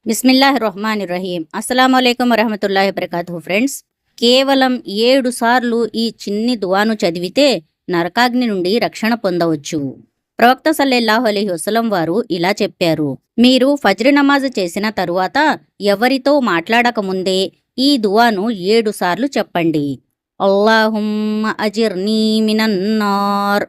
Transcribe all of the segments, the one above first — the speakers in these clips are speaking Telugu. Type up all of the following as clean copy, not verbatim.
బిస్మిల్లాహిర్రహ్మానిర్రహీం. అస్సలాము అలైకుం వరహమతుల్లాహి వబరకాతుహు. ఫ్రెండ్స్, కేవలం 7 సార్లు ఈ చిన్ని దువాను చదివితే నరకాగ్ని నుండి రక్షణ పొందవచ్చు. ప్రవక్త సల్లల్లాహు అలైహి వసల్లం వారు ఇలా చెప్పారు, మీరు ఫజ్ర్ నమాజ్ చేసిన తరువాత ఎవరితో మాట్లాడకముందే ఈ దువాను 7 సార్లు చెప్పండి. అల్లాహుమ్మ అజిర్నీ మినన్నార్,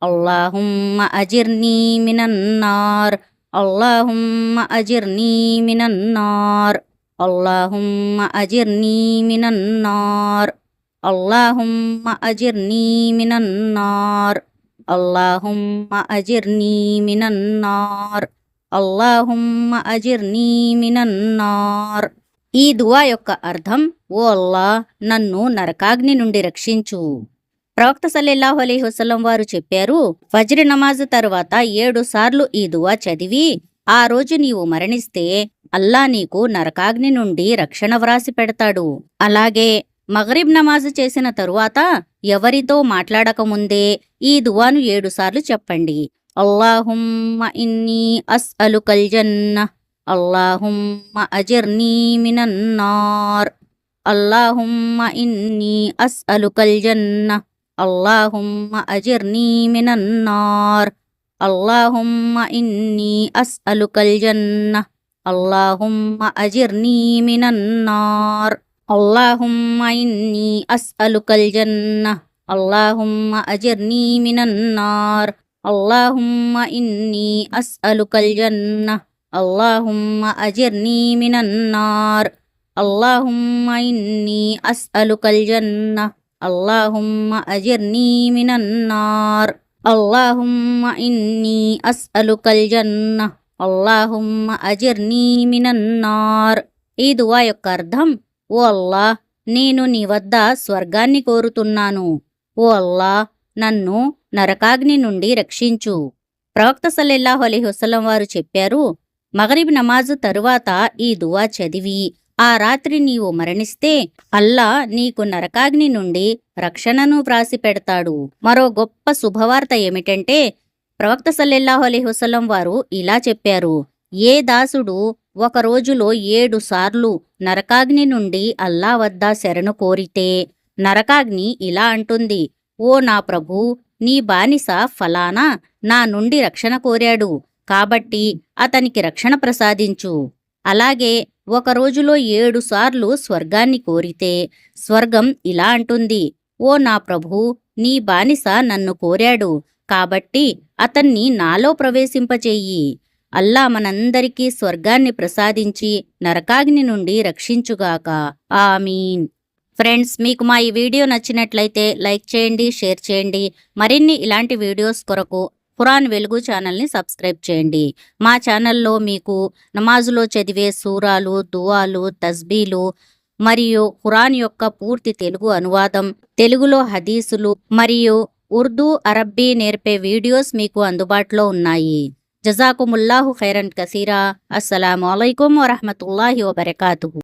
అల్లాహుమ్మ అజిర్నీ మినన్నార్, అల్లాహుమ్మ అజిర్నీ మినన్నార్, అల్లాహుమ్మ అజిర్నీ మినన్నార్, అల్లాహుమ్మ అజిర్నీ మినన్నార్, అల్లాహుమ్మ అజిర్నీ మినన్నార్, అల్లాహుమ్మ అజిర్నీ మినన్నార్. ఈ దువా యొక్క అర్థం, ఓ అల్లా, నన్ను నరకాగ్ని నుండి రక్షించు. ప్రవక్త సల్లల్లాహు అలైహి వసల్లం వారు చెప్పారు, ఫజ్ర్ నమాజ్ తరువాత 7 సార్లు ఈ దువా చదివి ఆ రోజు నీవు మరణిస్తే అల్లా నీకు నరకాగ్ని నుండి రక్షణ వ్రాసి పెడతాడు. అలాగే మగ్రిబ్ నమాజ్ చేసిన తరువాత ఎవరితో మాట్లాడకముందే ఈ దువాను 7 సార్లు చెప్పండి. అల్లాహుమ్మ ఇన్నీ అస్అలుకల్ జన్నహ్, అల్లాహుమ్మ అజిర్నీ మినన్నార్, అల్లాహుమ్మ ఇన్నీ అస్అలుకల్ జన్నహ్, అల్లాహుమ్మ అజిర్నీ మినన్నార్, అల్లాహుమ్మ ఇన్నీ అస్అలుకల్ జన్నహ్, అల్లాహుమ్మ అజిర్నీ మినన్నార్, అల్లాహుమ్మ ఇన్నీ అస్అలుకల్ జన్నహ్, అల్లాహుమ్మ అజిర్నీ మినన్నార్, అల్లాహుమ్మ ఇన్నీ అస్అలుకల్ జన్నహ్, అల్లాహుమ్మ అజిర్నీ మినన్నార్, అల్లాహుమ్మ ఇన్నీ అస్అలుకల్ జన్నహ్, అల్లాహుమ్మ అజిర్నీ మినన్నార్, అల్లాహుమ్మ ఇన్నీ అస్అలుకల్ జన్నహ్, అల్లాహుమ్మ అజిర్నీ మినన్నార్. ఈ దువా యొక్క అర్థం, ఓ అల్లా, నేను నీ వద్ద స్వర్గాన్ని కోరుతున్నాను. ఓ అల్లా, నన్ను నరకాగ్ని నుండి రక్షించు. ప్రవక్త సల్లల్లాహు అలైహి వసల్లం వారు చెప్పారు, మగ్రిబ్ నమాజ్ తరువాత ఈ దువా చదివి ఆ రాత్రి నీవు మరణిస్తే అల్లా నీకు నరకాగ్ని నుండి రక్షణను వ్రాసి పెడతాడు. మరో గొప్ప శుభవార్త ఏమిటంటే, ప్రవక్త సల్లల్లాహు అలైహి వసల్లం వారు ఇలా చెప్పారు, ఏ దాసుడు ఒక రోజులో 7 సార్లు నరకాగ్ని నుండి అల్లా వద్ద శరణు కోరితే నరకాగ్ని ఇలా అంటుంది, ఓ నా ప్రభూ, నీ బానిస ఫలానా నా నుండి రక్షణ కోరాడు, కాబట్టి అతనికి రక్షణ ప్రసాదించు. అలాగే ఒక రోజులో 7 సార్లు స్వర్గాన్ని కోరితే స్వర్గం ఇలా అంటుంది, ఓ నా ప్రభూ, నీ బానిస నన్ను కోరాడు, కాబట్టి అతన్ని నాలో ప్రవేశింపచేయి. అల్లా మనందరికీ స్వర్గాన్ని ప్రసాదించి నరకాగ్ని నుండి రక్షించుగాక. ఆమీన్. ఫ్రెండ్స్, మీకు మా ఈ వీడియో నచ్చినట్లయితే లైక్ చేయండి, షేర్ చేయండి. మరిన్ని ఇలాంటి వీడియోస్ కొరకు ఖురాన్ వెలుగు ఛానల్ని సబ్స్క్రైబ్ చేయండి. మా ఛానల్లో మీకు నమాజులో చదివే సూరాలు, దువాలు, తస్బీలు మరియు ఖురాన్ యొక్క పూర్తి తెలుగు అనువాదం, తెలుగులో హదీసులు మరియు ఉర్దూ, అరబ్బీ నేర్పే వీడియోస్ మీకు అందుబాటులో ఉన్నాయి. జజాకుముల్లాహు ఖైరన్ కసీరా. అస్సలాము అలైకుం వరహమతుల్లాహి వబరకాతుహు.